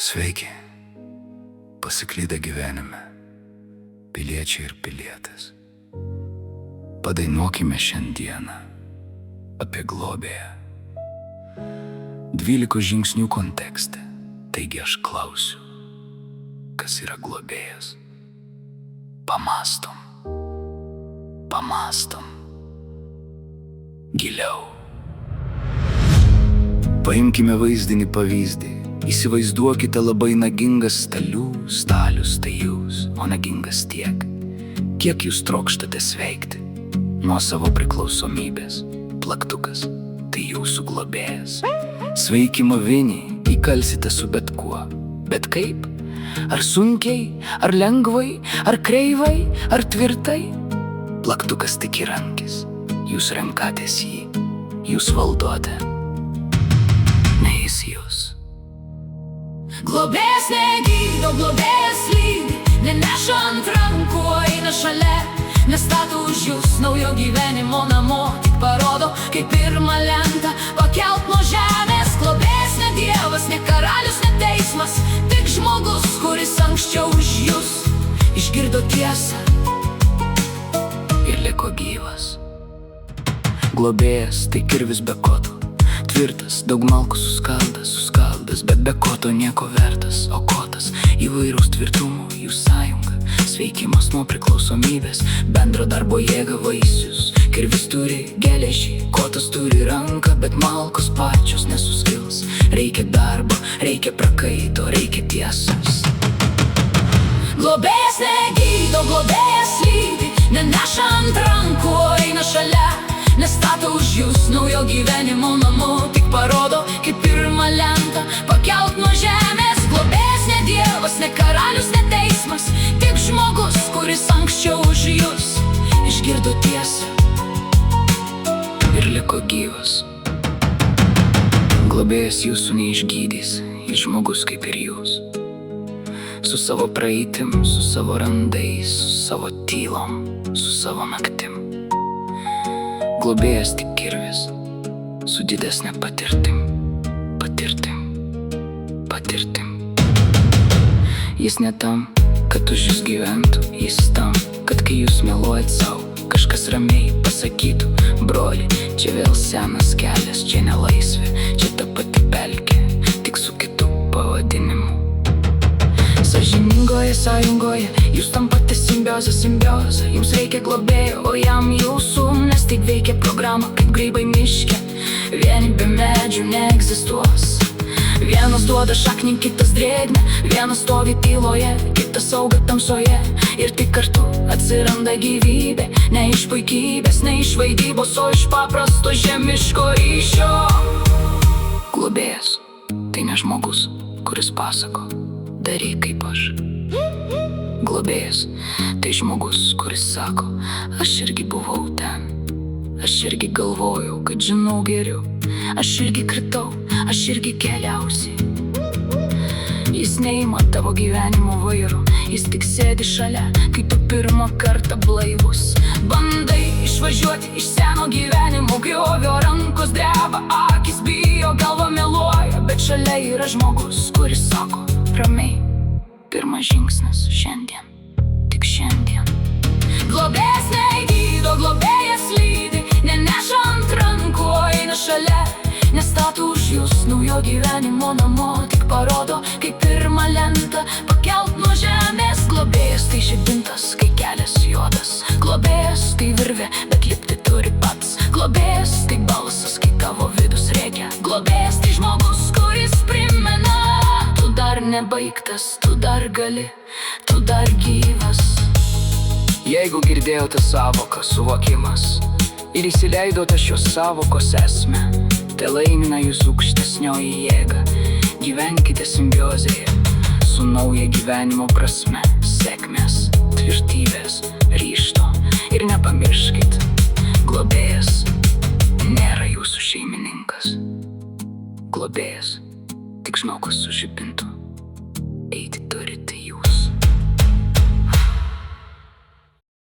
Sveiki, pasiklydę gyvenime, piliečiai ir pilietės. Padainuokime šiandieną apie globėją. 12 žingsnių kontekste, taigi aš klausiu, kas yra globėjas. Pamastom. Giliau. Paimkime vaizdinį pavyzdį. Įsivaizduokite labai nagingas stalius tai jūs, o nagingas tiek, kiek jūs trokštate sveikti nuo savo priklausomybės. Plaktukas tai jūsų globėjas. Sveikimo vinį įkalsite su bet kuo. Bet kaip? Ar sunkiai, ar lengvai, ar kreivai, ar tvirtai? Plaktukas tik įrankis. Jūs renkatės jį, jūs valdote, ne jis jūs. Globėjas negydo, globėjas lydi, neneša ant rankų, eina šalia, nestato už jūs naujo gyvenimo namo, tik parodo, kaip pirmą lentą pakelt nuo žemės. Globėjas ne dievas, ne karalius, ne teismas, tik žmogus, kuris anksčiau už jūs išgirdo tiesą ir liko gyvas. Globėjas tai kirvis be koto, tvirtas, daug malkų suskaldęs, bet be koto nieko vertas, o kotas įvairaus tvirtumo jų sąjunga, sveikimas nuo priklausomybės, bendro darbo jėga vaisius. Kirvis turi geležį, kotas turi ranką, bet malkos pačios nesuskils. Reikia darbo, reikia prakaito, reikia tiesos. Globėjas negydo, globėjas lydi, neneša ant rankų, eina šalia, nestato už jūs naujo gyvenimo namo, tik parodo, kaip pirmą lentą pakelt nuo žemės. Globėjas ne dievas, ne karalius, ne teismas, tik žmogus, kuris anksčiau už jūs išgirdo tiesą ir liko gyvas. Globėjas jūsų neišgydys, jis žmogus kaip ir jūs, su savo praeitim, su savo randais, su savo tylom, su savo naktim. Globėjas tik kirvis, su didesnė patirtim. Jis ne tam, kad už jūs gyventų, jis tam, kad kai jūs meluojat savo, kažkas ramiai pasakytų: broli, čia vėl senas kelias, čia ne laisvė, čia ta pati pelkė, tik su kitu pavadinimu. Sąžiningoje sąjungoje jūs tampate simbiozę, jums reikia globėjo, o jam jūsų, nes taip veikia programa kaip grybai miške. Vieni be medžių neegzistuos, vienas duoda šaknį, kitas drėgmę, vienas stovi tyloje, kitas auga tamsoje, ir tik kartu atsiranda gyvybė, ne iš puikybės, ne iš vaidybos, o iš paprasto žemiško ryšio. Globėjas tai ne žmogus, kuris pasako: daryk kaip aš. Globėjas tai žmogus, kuris sako: aš irgi buvau ten, aš irgi galvojau, kad žinau geriau, aš irgi kritau, aš irgi keliausiu. Jis neima tavo gyvenimo vairo, jis tik sėdi šalia, kai tu pirmą kartą blaivus bandai išvažiuoti iš seno gyvenimo griovio. Rankos dreba, akis bijo, galva meluoja, bet šalia yra žmogus, kuris sako ramiai: pirmas žingsnis šiandien, tik šiandien. Globėjas negydo, globėjas lydi, neneša ant rankų, eina šalia, nestato už jūs naujo gyvenimo namo, tik parodo, kaip pirmą lentą pakelt nuo žemės. Globėjas tai žibintas, kai kelias juodas, globėjas tai virvė, bet lipti turi pats, globėjas tai balsas, kai tavo vidus rėkia, globėjas tai žmogus, kuris primena: tu dar nebaigtas, tu dar gali, tu dar gyvas. Jeigu girdėjote sąvoką suvokimas ir įsileidote šios sąvokos esmę, tai laimina jūsų aukštesnioji jėga. Gyvenkite simbiozėje su nauja gyvenimo prasme, sėkmės, tvirtybės, ryžto, ir nepamirškit: globėjas nėra jūsų šeimininkas. Globėjas tik žmogus su žibintu.